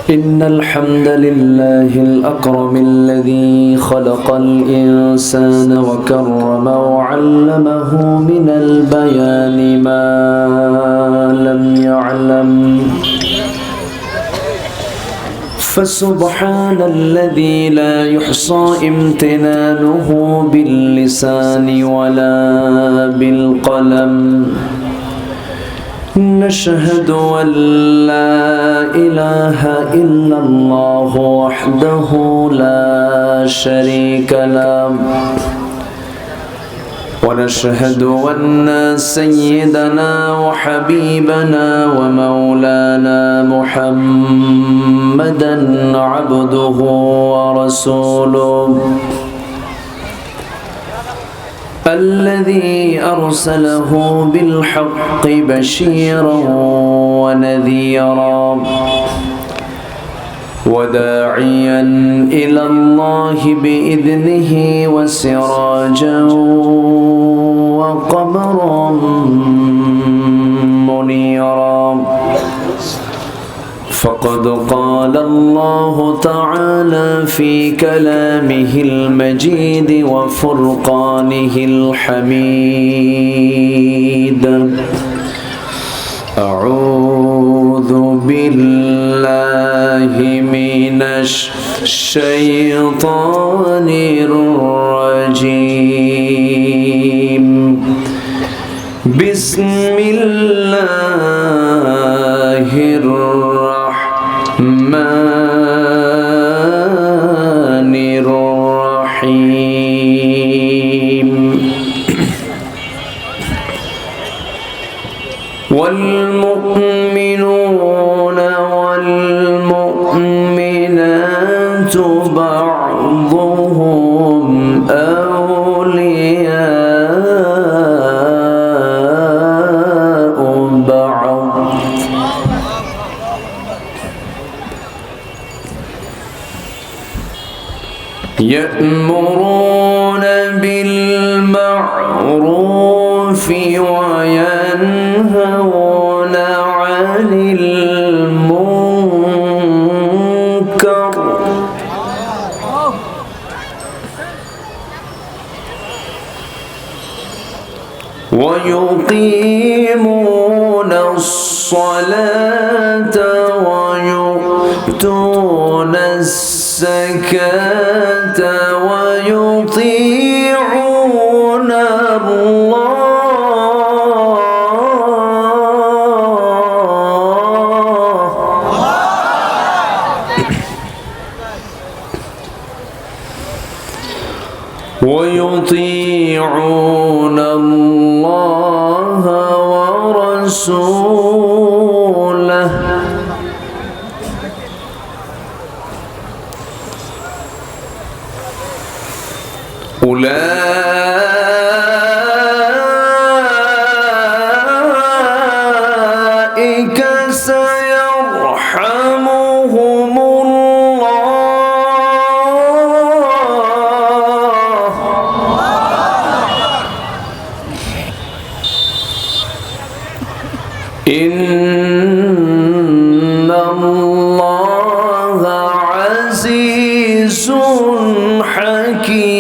إن الحمد لله الأكرم الذي خلق الإنسان وكرم وعلمه من البيان ما لم يعلم فسبحان الذي لا يحصى امتنانه باللسان ولا بالقلم نشهد أن لا إله إلا الله وحده لا شريك له ونشهد أن سيدنا وحبيبنا ومولانا محمدا عبده ورسوله الذي أرسله بالحق بشيرا ونذيرا وداعيا إلى الله بإذنه وسراجا وقمرا منيرا فقد قال الله تعالى في كلامه المجيد وفرقانه الحميد أعوذ بالله من الشيطان الرجيم بسم الله الرحمن الرحيم والمؤمنون والمؤمنات بعضهم أولياء بعض يأمرون بالمعروف وينهون عن المنكر ويقيمون الصلاة ويؤتون الزكاة ويطيعون الله ورسوله أولئك سيرحمهم إن الله عزيز حكيم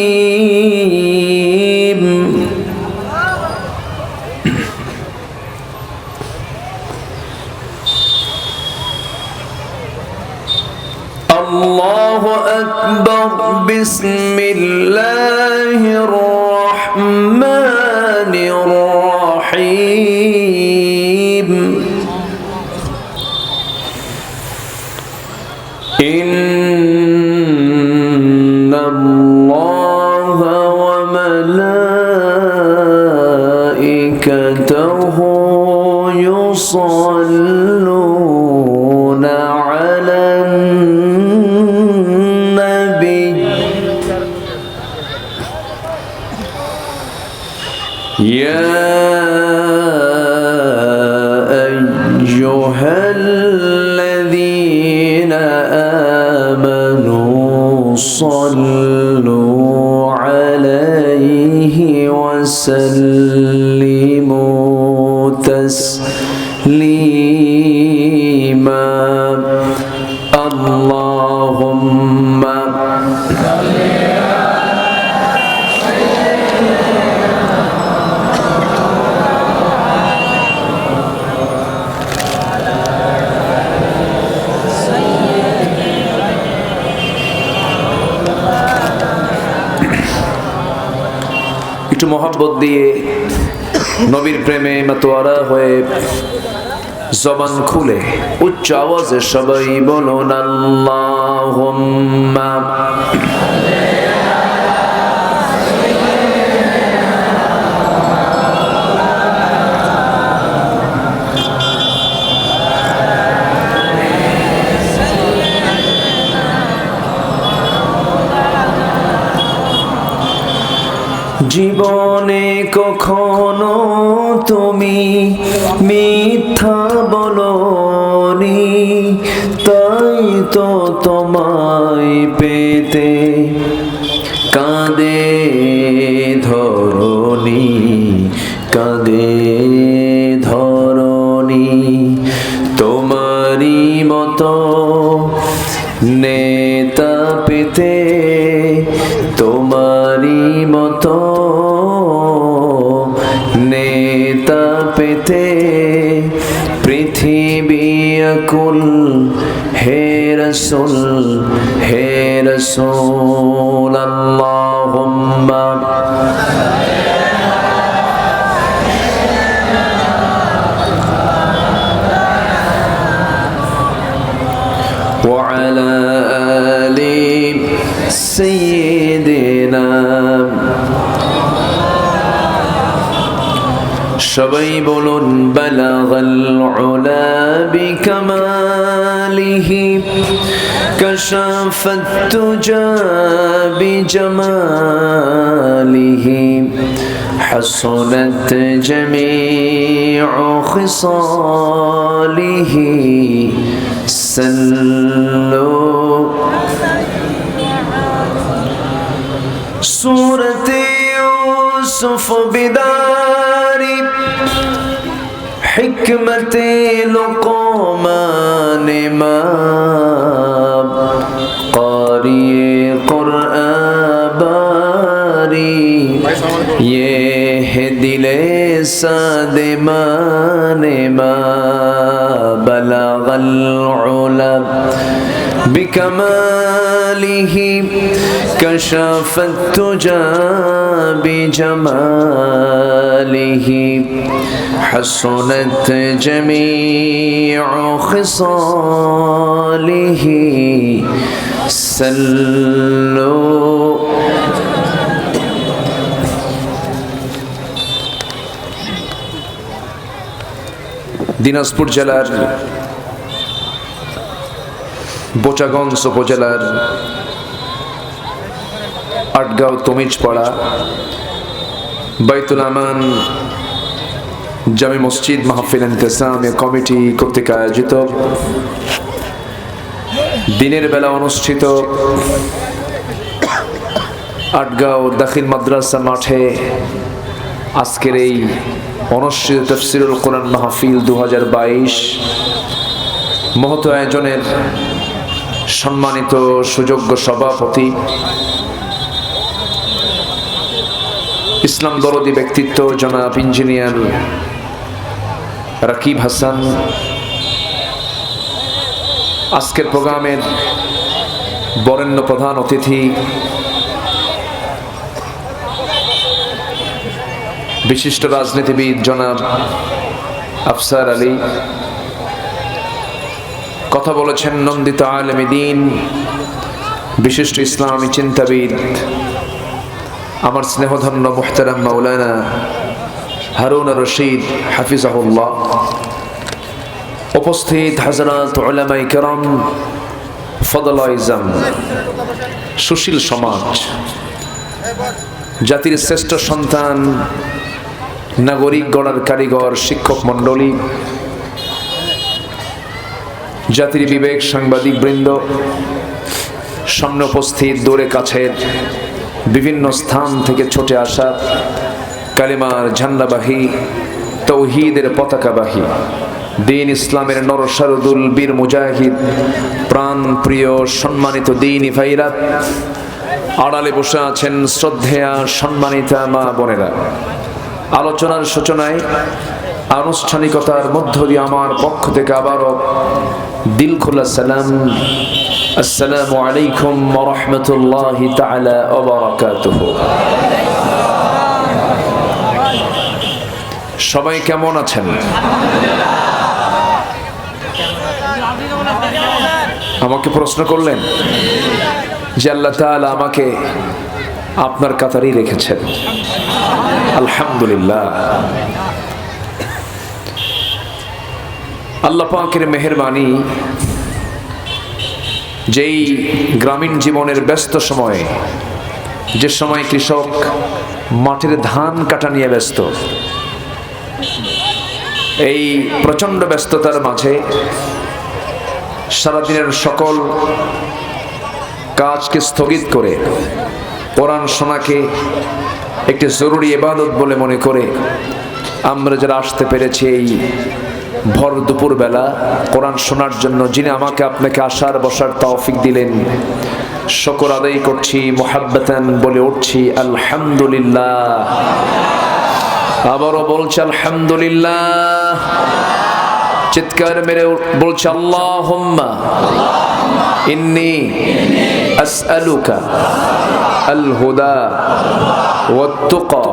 الله أكبر بسم الله الرحمن الرحيم إن الله وملائكته يصلون على النبي يا أيها الذين একটু মোহাব্বত দিয়ে নবীর প্রেমে মাতোয়ারা হয়ে জবান খুলে উচ্চ আওয়াজে সবাই বলুন আল্লাহুম্মা জীবনে কখনো তুমি মিথ্যা বলনি, তাই তো তোমায় পেতে কাঁদে ধরণী, কাঁদে ধরণী। তোমারই মতো নেতা পেতে, তোমারই মতো নেতা পেতে পৃথিবী আকুল। হে রাসূল, হে রাসূল আল্লাহুম্মা وعلى آل سيدنا। সবাই বলুন বালাগাল উলা বিকামালিহি, কাশাফাত তুজা বিজামালিহি, হাসনাত জামিউ খিসালিহি। সাল্লু সূরতে ইউসুফ বিদারি, হিকমতে লুকমান ইমাম, কারিয়ে কুরআন বারি, ये है दिले सादे माने मा, बलगल उला बिकमालिही, कशफत तुजा बिजमालिही, हसनत जमीउ खिसालिही। सल्लु দিনাজপুর জেলার বোচাগঞ্জ উপজেলার আটগাঁও তমিজপাড়া বাইতুল আমান জামে মসজিদ মাহফিল ইন্তেজামিয়া কমিটি কর্তৃক আয়োজিত দিনের বেলা অনুষ্ঠিত আটগাঁও দাখিল মাদ্রাসা মাঠে আজকের এই অনুষ্ঠিত তাফসীরুল কোরআন মাহফিল 2022 মহৎ আয়োজনের সম্মানিত সুযোগ্য সভাপতি, ইসলাম দরদি ব্যক্তিত্ব জনাব ইঞ্জিনিয়ার রাকিব হাসান, আজকের প্রোগ্রামের বরেণ্য প্রধান অতিথি বিশিষ্ট রাজনীতিবিদ জনাব আফসার আলী, কথা বলেছেন নন্দিত আলেমে দ্বীন বিশিষ্ট ইসলামী চিন্তাবিদ আমার স্নেহধন্য মুহতারাম মাওলানা হারুন রশিদ হাফিজাহুল্লাহ, উপস্থিত হযরত উলামায়ে কেরাম, ফদলায়ে আযম, সুশীল সমাজ, জাতির শ্রেষ্ঠ সন্তান, নাগরিক গড়ার কারিগর, শিক্ষক মণ্ডলী, জাতির বিবেক সাংবাদিক বৃন্দ, সামনে উপস্থিত দূরে কাছের বিভিন্ন স্থান থেকে ছুটে আসা কালিমার ঝান্ডাবাহী, তৌহিদের পতাকাবাহী, দ্বীন ইসলামের নরসারুদুল বীর মুজাহিদ, প্রাণ প্রিয় সম্মানিত দ্বীনি ভাইরা, আড়ালে বসে আছেন শ্রদ্ধেয়া সম্মানিতা মা বোনেরা। আলোচনার সূচনায় আনুষ্ঠানিকতার মধ্য দিয়ে আমার পক্ষ থেকে আবারও দিল খোলা সালাম, আসসালামু আলাইকুম ওয়া রাহমাতুল্লাহি তাআলা ওয়া বারাকাতুহু। সবাই কেমন আছেন? আমাকে প্রশ্ন করলেন যে আল্লাহ তাআলা আমাকে আপনার কাতারেই রেখেছেন, আলহামদুলিল্লাহ। আল্লাহ পাকের মেহেরবানি, যেই গ্রামীণ জীবনের ব্যস্ত সময়ে, যে সময় কৃষক মাঠের ধান কাটা নিয়ে ব্যস্ত, এই প্রচণ্ড ব্যস্ততার মাঝে সারাদিনের সকল কাজকে স্থগিত করে কোরআন শোনাকে একটি জরুরি ইবাদত বলে মনে করে আমরা যারা আসতে পেরেছি এই ভর দুপুর বেলা কোরআন শোনার জন্য, যিনি আমাকে আপনাকে আসার বসার তৌফিক দিলেন, শুকর আদায় করছি, মুহাব্বতান বলে উঠছি আলহামদুলিল্লাহ। আবারও বলছি আলহামদুলিল্লাহ। চিৎকার মেরে বলছি আল্লাহুম্মা ইন্নী আসআলুকা আল হুদা ওয়াত তুকা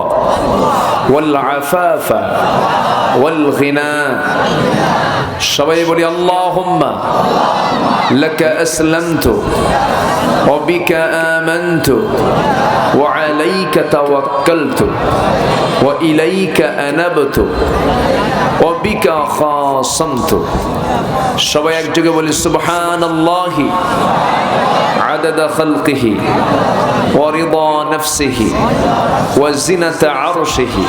ওয়াল আফাফা ওয়াল গিনা। সবাই বলি আল্লাহুম্মা লাকা আসলামতু ওয়া বিকা আমানতু ওয়া আলাইকা তাওয়াক্কালতু ওয়া ইলাইকা আনাবতু ওয়া বিকা খাসামতু। সবাই একযোগে বলি সুবহানাল্লাহি আদাদা খালকিহি ওয়া রিদা নাফসিহি ওয়া জিনাতা আরশিহি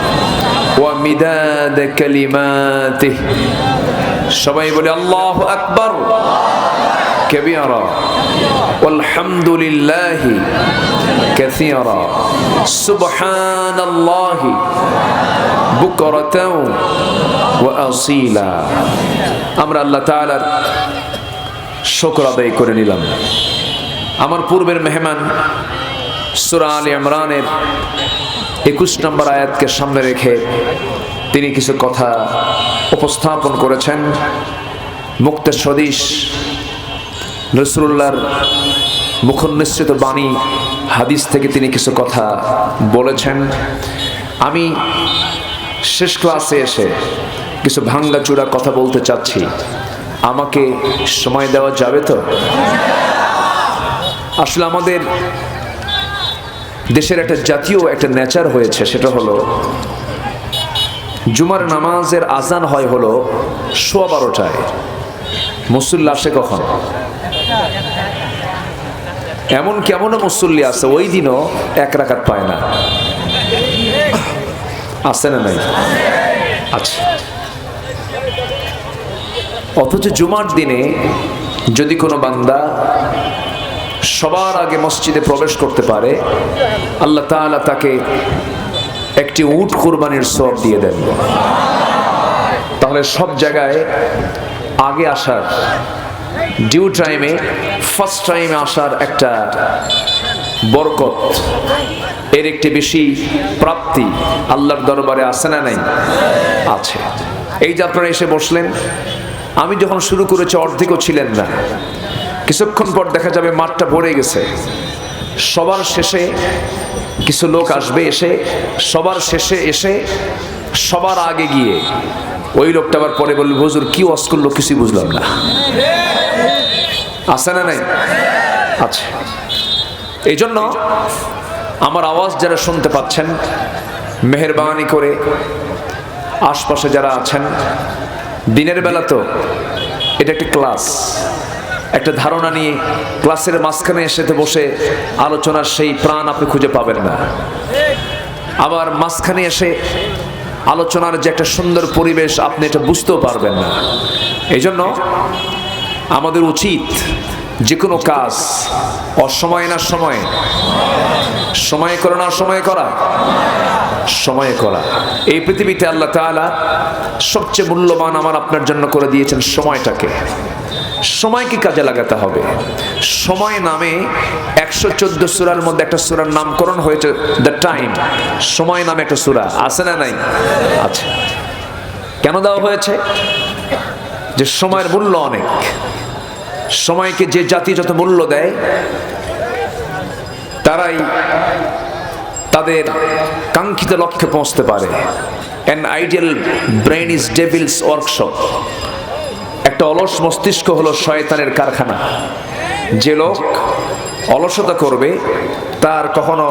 ওয়া মিদাদা কালিমাতিহি। সবাই বলি আল্লাহু আকবার কাবীরা ওয়ালহামদুলিল্লাহি কাসীরা সুবহানাল্লাহি বুকরাতাও ওয়া আসীলা। আমরা আল্লাহ তাআলার শুকর আদায় করে নিলাম। আমার পূর্বের মেহমান সূরা আলে ইমরানের 21 নম্বর আয়াতকে সামনে রেখে তিনি কিছু কথা উপস্থাপন করেছেন। মুক্তের সদৃশ রাসূলুল্লাহর মুখনিসৃত বাণী হাদিস থেকে তিনি কিছু কথা বলেছেন। আমি শেষ ক্লাসে এসে কিছু ভাঙ্গাচোরা কথা বলতে চাচ্ছি, আমাকে সময় দেওয়া যাবে তো? আসলে আমাদের দেশের একটা জাতীয় একটা নেচার হয়েছে, সেটা হলো জুমার নামাজের আজান হয় হলো 12:15, মুসল্লি আসে কখন? এমন কেমনও মুসল্লি আছে ওই দিনও 1 রাকাত পায় না, আছে না নাই? আচ্ছা, অথচ জুমার দিনে যদি কোনো বান্দা সবার আগে মসজিদে প্রবেশ করতে পারে, আল্লাহ তাআলা তাকে একটি উট কুরবানির সওয়াব দিয়ে দেন। তাহলে সব জায়গায় আগে আসার, ডিউ টাইমে ফার্স্ট টাইমে আসার একটা বরকত, এর একটি বেশি প্রাপ্তি আল্লাহর দরবারে আছে না নাই? আছে। এই যে আপনারা এসে বসলেন, আমি যখন শুরু করেছি অর্ধেকও ছিলেন না, কিছুক্ষণ পর দেখা যাবে মাঠটা ভরে গেছে। সবার শেষে কিছু লোক আসবে, এসে সবার শেষে এসে সবার আগে গিয়ে ওই লোকটা আবার পরে বলবে, হুজুর কি ওয়াজ করলো কিছুই বুঝলাম না। আছে না নাই? আচ্ছা, এই জন্য আমার আওয়াজ যারা শুনতে পাচ্ছেন, মেহেরবানি করে আশপাশে যারা আছেন, দিনের বেলা তো এটা একটা ক্লাস, একটা ধারণা নিয়ে ক্লাসের মাঝখানে এসে বসে আলোচনার সেই প্রাণ আপনি খুঁজে পাবেন না। আবার মাঝখানে এসে আলোচনার যে একটা সুন্দর পরিবেশ, আপনি এটা বুঝতেও পারবেন না। এই জন্য আমাদের উচিত যে কোনো কাজ অসময়ে না সময়ে, সময়ে করো না সময়ে করা, সময়ে করা। এই পৃথিবীতে আল্লাহ তাআলা সবচেয়ে মূল্যবান আমার আপনার জন্য করে দিয়েছেন সময়টাকে। সময়কে কাজে লাগাতে হবে। সময় নামে 114 সূরার মধ্যে একটা সূরার নামকরণ হয়েছে দ্য টাইম। সময় নামে একটা সূরা আছে না নাই? আছে। কেন দেওয়া হয়েছে? যে সময়ের মূল্য অনেক। সময়কে যে জাতি যত মূল্য দেয়, তারাই তাদের কাঙ্ক্ষিত লক্ষ্যে পৌঁছতে পারে। An idle brain is devil's workshop. একটা অলস মস্তিষ্ক হলো শয়তানের কারখানা। যে লোক অলসতা করবে তার কখনো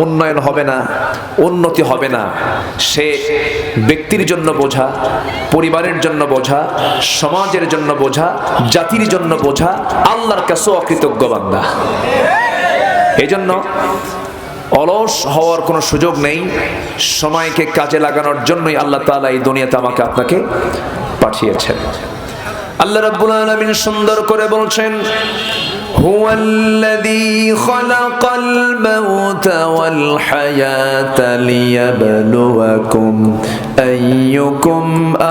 উন্নয়ন হবে না, উন্নতি হবে না। সে ব্যক্তির জন্য বোঝা, পরিবারের জন্য বোঝা, সমাজের জন্য বোঝা, জাতির জন্য বোঝা, আল্লাহর কাছে অকৃতজ্ঞ বান্দা। এই জন্য অলস হওয়ার কোনো সুযোগ নেই। সময়কে কাজে লাগানোর জন্যই আল্লাহ তাআলা এই দুনিয়াতে আমাকে আপনাকে পাঠিয়েছেন। আল্লাহ রাব্বুল আলামিন সুন্দর করে বলছেন, হুয়াল্লাযী খালাকাল মাউতা ওয়াল হায়াতা লিয়াবলুয়াকুম আইয়ুকুম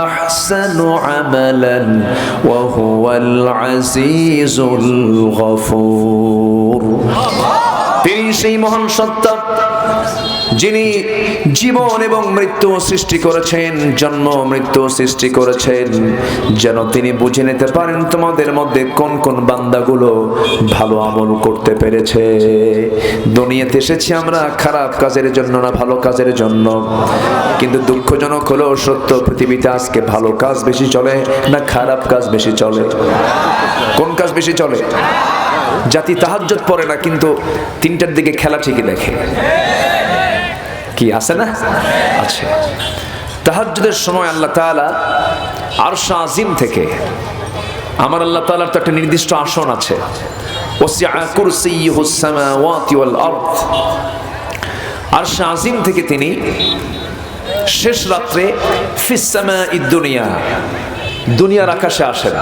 আহসানু আমালান ওয়া হুয়াল আজিজুল গফুর। তিনি সেই মহান সত্তা যিনি জীবন এবং মৃত্যু সৃষ্টি করেছেন, জন্ম মৃত্যু সৃষ্টি করেছেন, যেন তিনি বুঝে নিতে পারেন তোমাদের মধ্যে কোন কোন বান্দাগুলো ভালো আমল করতে পেরেছে। দুনিয়াতে এসেছি আমরা খারাপ কাজের জন্য না, ভালো কাজের জন্য। কিন্তু দুঃখজনক হলো সত্য, পৃথিবীতে আজকে ভালো কাজ বেশি চলে না খারাপ কাজ বেশি চলে? কোন কাজ বেশি চলে? জাতি তাহাজ্জুদ পড়ে না, কিন্তু 3টার দিকে খেলা ঠিকই দেখে। কি আছে না? আছে। তাহাজ্জুদের সময় আল্লাহ তাআলা আরশ আজিম থেকে, আমার আল্লাহ তাআলার তো একটা নির্দিষ্ট আসন আছে, ওয়াসিআ কুরসিয়ুহুস সামাওয়াতি ওয়াল আরদ। আরশ আজিম থেকে তিনি শেষ রাত্রে ফিস সামাঈদ দুনিয়া, দুনিয়ার আকাশে আসেন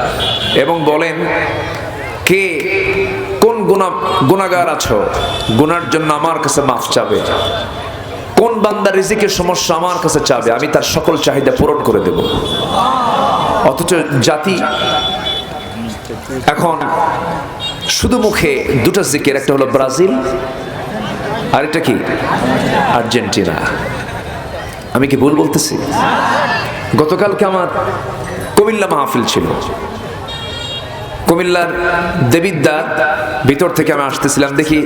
এবং বলেন, কে কোন গুনাহগার আছো, গুনার জন্য আমার কাছে মাফ চাবে। কোন বান্দা রিজিকের সমস্যা আমার কাছে চাবে, আমি তার সকল চাহিদা পূরণ করে দেব। অথচ জাতি এখন শুধু মুখে দুটো জিকির, একটা হলো ব্রাজিল আর একটা কি আর্জেন্টিনা। আমি কি ভুল বলতেছি? গতকালকে আমার কুমিল্লা মাহফিল ছিল। কুমিল্লার দেবিদ্যার ভিতর থেকে আমি আসতেছিলাম, দেখি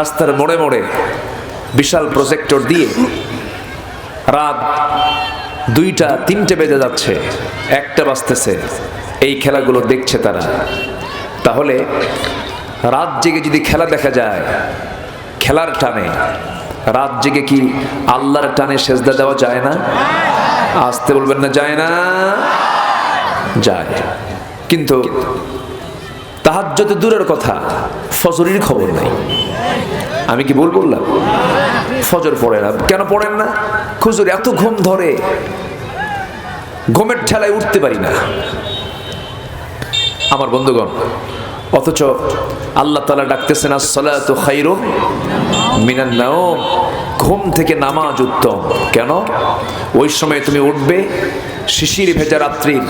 রাস্তার মোড়ে মোড়ে বিশাল প্রজেক্টর দিয়ে রাত 2টা 3টে বেজে যাচ্ছে, 1টা বাজতেছে, এই খেলাগুলো দেখছে তারা। তাহলে রাত জেগে যদি খেলা দেখা যায়, খেলার টানে রাত জেগে কি আল্লাহর টানে সেজদা দেওয়া যায় না? আসতে বলবেন না, যায় না? যায়। কিন্তু তাহাজ্জুদ দূরের কথা, ফজরের খবর নাই। আমি কি ভুল বললাম? ফজর পড়ে না। কেন পড়েন না? হুজুর এত ঘুম ধরে, ঘুমের ঠেলায় উঠতে পারি না। আমার বন্ধুগণ, অথচ আল্লাহ তাআলা ডাকতেছেন, আস-সালাতু খায়রুম মিনান নাওম, ঘুম থেকে নামাজ উত্তম। কেন? ওই সময় তুমি উঠবে, শিশির ভেজা রাত্রির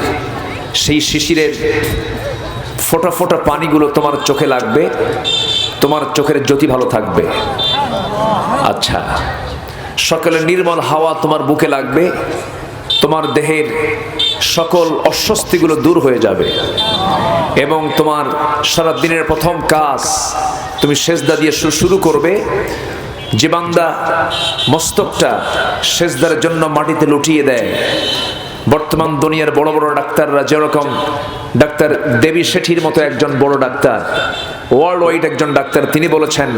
সেই শিশিরের ফোঁটা ফোঁটা পানিগুলো তোমার চোখে লাগবে, তোমার চোখের জ্যোতি ভালো থাকবে। আচ্ছা, সকালের নির্মল হাওয়া তোমার বুকে লাগবে, তোমার দেহের সকল অস্বস্তিগুলো দূর হয়ে যাবে এবং তোমার সারা দিনের প্রথম কাজ তুমি সেজদা দিয়ে শুরু করবে। যে বান্দা মস্তকটা সেজদার জন্য মাটিতে লুটিয়ে দেয়, বর্তমান দুনিয়ার বড় বড় ডাক্তাররা, যেরকম ডাক্তার দেবী শেঠির মতো একজন বড় ডাক্তার, ওয়ার্ল্ড ওয়াইড একজন ডাক্তার, তিনি বলেছেন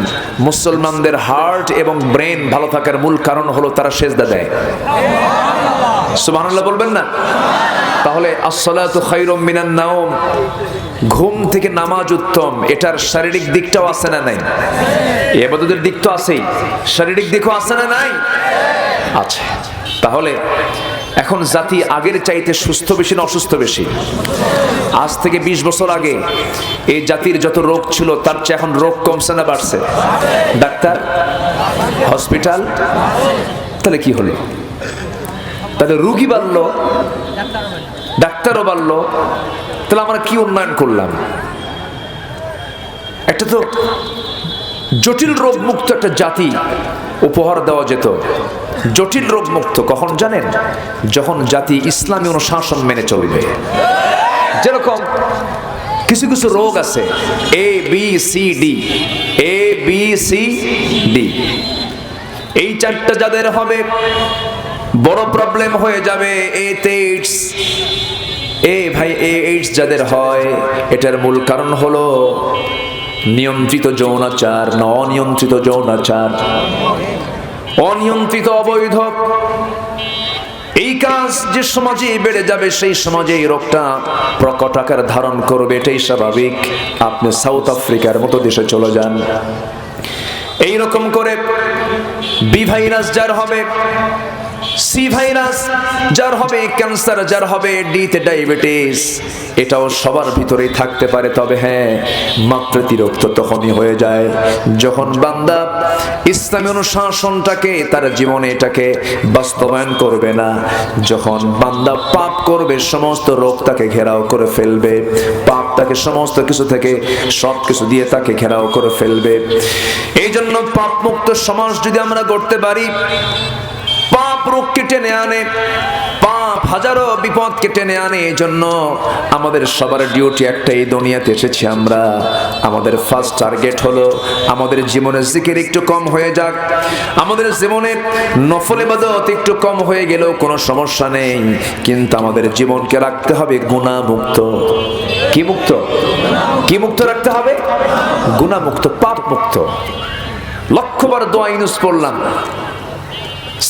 মুসলমানদের হার্ট এবং ব্রেন ভালো থাকার মূল কারণ হলো তারা সেজদা দেয়। সুবহানাল্লাহ বলবেন না? তাহলে as-salatu খায়রুম মিনান নাওম, ঘুম থেকে নামাজ উত্তম। এটার শারীরিক দিকটাও আছে না নাই? ইবাদতের দিক তো আছেই, শারীরিক দিকও আছে না নাই? আছে। তাহলে এখন জাতি আগের চাইতে সুস্থ বেশি না অসুস্থ বেশি? আজ থেকে 20 বছর আগে এই জাতির যত রোগ ছিল তার চেয়ে এখন রোগ কমছে না বাড়ছে? ডাক্তার, হসপিটাল, তাহলে কি হলো? তাহলে রোগী বাড়লো, ডাক্তারও বাড়লো, তাহলে আমরা কি উন্নয়ন করলাম? একটা তো জটিল রোগ মুক্ত একটা জাতি উপহার দেওয়া যেত। জটিল রোগ মুক্ত কখন জানেন? যখন জাতি ইসলামী অনুশাসন মেনে চলবে। যেরকম কিছু কিছু রোগ আছে ABCD, এই 4টা যাদের হবে বড় প্রবলেম হয়ে যাবে। এইডস, ভাই এইডস যাদের হয় এটার মূল কারণ হলো নিয়ন্ত্রিত যৌনাচার, অনিয়ন্ত্রিত যৌনাচার, অনিয়ন্ত্রিত অবৈধ এই কাজ যে সমাজে বেড়ে যাবে সেই সমাজে এই রোগটা প্রকট আকার ধারণ করবে, এটাই স্বাভাবিক। আপনি সাউথ আফ্রিকার মতো দেশে চলে যান, এই রকম করে বি ভাইরাস যার হবে, সি ভাইরাস যার হবে, ক্যান্সার যার হবে, ডিতে ডায়াবেটিস, এটাও সবার ভিতরেই থাকতে পারে। তবে হ্যাঁ, মাত্রাতিরিক্ত তো তখনই হয়ে যায় যখন বান্দা ইসলামী অনুশাসনটাকে তার জীবনে এটাকে বাস্তবায়ন করবে না, যখন বান্দা পাপ করবে সমস্ত রোগ তাকে ঘেরাও করে ফেলবে, পাপ তাকে সমস্ত কিছু থেকে সব কিছু দিয়ে তাকে ঘেরাও করে ফেলবে। এই জন্য পাপ মুক্ত সমাজ যদি আমরা গড়তে পারি, পাপ রোগকে টেনে আনে, পাপ হাজারো বিপদকে টেনে আনে। এই জন্য আমাদের সবার ডিউটি একটাই, দুনিয়াতে এসেছি আমরা, আমাদের ফার্স্ট টার্গেট হলো আমাদের জীবনের জিকির একটু কম হয়ে যাক, আমাদের জীবনের নফল ইবাদত একটু কম হয়ে গেলেও কোনো সমস্যা নেই, কিন্তু আমাদের জীবনকে রাখতে হবে গুনাহমুক্ত। কি মুক্ত? কি মুক্ত রাখতে হবে? গুনাহমুক্ত, পাপ মুক্ত। লক্ষবার দোয়া ইউনুস পড়লাম,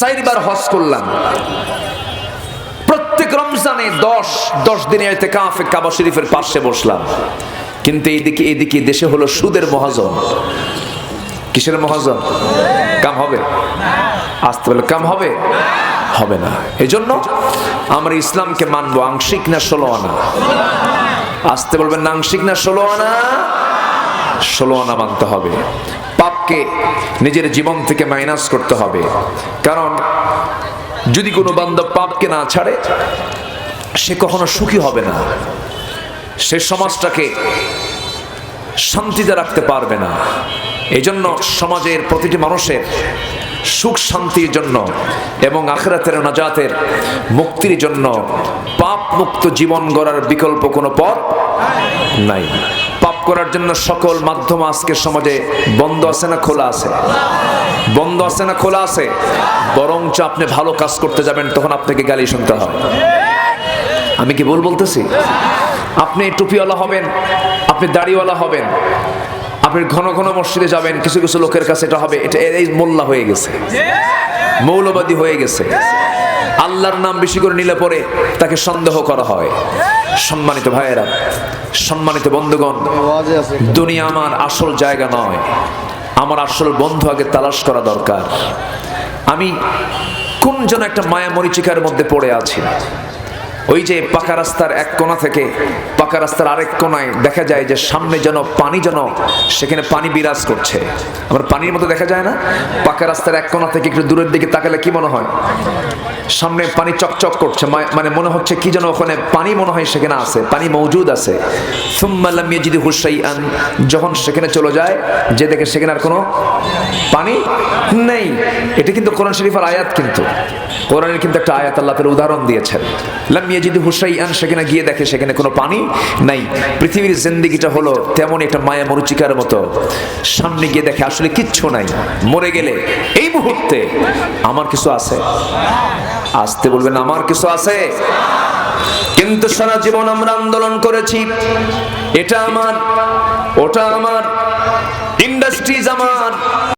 4 বার হজ করলাম, প্রত্যেক রমজানে 10 দিনের ইতিকাফে কাবা শরীফের পাশে বসলাম, কিন্তু এইদিকে দেশে হলো সুদের মহাজন। কিসের মহাজন? কাম হবে? আসতে বলে কাম হবে? হবে না। এই জন্য আমরা ইসলামকে মানবো আংশিক না 16 আনা। আসতে বলবেন না আংশিক না 16 আনা? 16 আনা মানতে হবে। পাপকে নিজের জীবন থেকে মাইনাস করতে হবে, কারণ যদি কোনো বান্দা পাপকে না ছাড়ে সে কখনো সুখী হবে না, সে সমাজটাকে শান্তিতে রাখতে পারবে না। এই জন্য সমাজের প্রতিটি মানুষের সুখ শান্তির জন্য এবং আখিরাতের নাজাতের মুক্তির জন্য পাপ মুক্ত জীবন গড়ার বিকল্প কোনো পথ নাই। পাপ করার জন্য সকল মাধ্যম আজকে সমাজে বন্ধ আছে না খোলা আছে? বন্ধ আছে না খোলা আছে? বরঞ্চ আপনি ভালো কাজ করতে যাবেন তখন আপনাকে গালি শুনতে হবে। আমি কি ভুল বলতেছি? আপনি টুপিওয়ালা হবেন, আপনি দাড়িওয়ালা হবেন, আপনি ঘন ঘন মসজিদে যাবেন, কিছু কিছু লোকের কাছে এটা হবে, এটা এই মোল্লা হয়ে গেছে, মৌলবাদী হয়ে গেছে। আল্লাহর নাম বেশি করে নিলে পরে তাকে সন্দেহ করা হয়। সম্মানিত ভাইয়েরা, সম্মানিত বন্ধুগণ, দুনিয়া আমার আসল জায়গা নয়, আমার আসল বন্ধু আগে তালাশ করা দরকার। আমি কোন যেন একটা মায়া মরিচিকার মধ্যে পড়ে আছি। ওই যে পাকা রাস্তার এক কোণা থেকে পাকা রাস্তার আরেক কোণায় দেখা যায় যে সামনে যেন পানি, যেন সেখানে পানি বিরাজ করছে। আমার পানির মতো দেখা যায় না? পাকা রাস্তার এক কোণা থেকে একটু দূরের দিকে তাকালে কি মনে হয়? সামনে পানি চকচক করছে, মানে মনে হচ্ছে কি যেন ওখানে পানি মনে হয় সেখানে আছে, পানি মৌজুদ আছে। সুম্মা লাম ইয়াজিদহু শাইআন, যখন সেখানে চলে যায় যে দেখে সেখানে আর কোনো পানি নেই। এটা কিন্তু কোরআন শরীফের আয়াত, কিন্তু কোরআনের কিন্তু একটা আয়াত আল্লাহ তাআলা উদাহরণ দিয়েছেন। লাম ইয়াজিদহু শাইআন, সেখানে গিয়ে দেখে সেখানে কোনো পানি নাই। পৃথিবীর জিন্দেগিটা হলো তেমন একটা মায়া মরুচিকার মতো, সামনে গিয়ে দেখে আসলে কিচ্ছু নাই। মরে গেলে এই মুহূর্তে আমার কিছু আছে? আসতে বলবেন আমার কিছু আছে। কিন্তু সারা জীবন আমরা আন্দোলন করেছি, এটা আমার, ওটা আমার, ইন্ডাস্ট্রিজ আমার,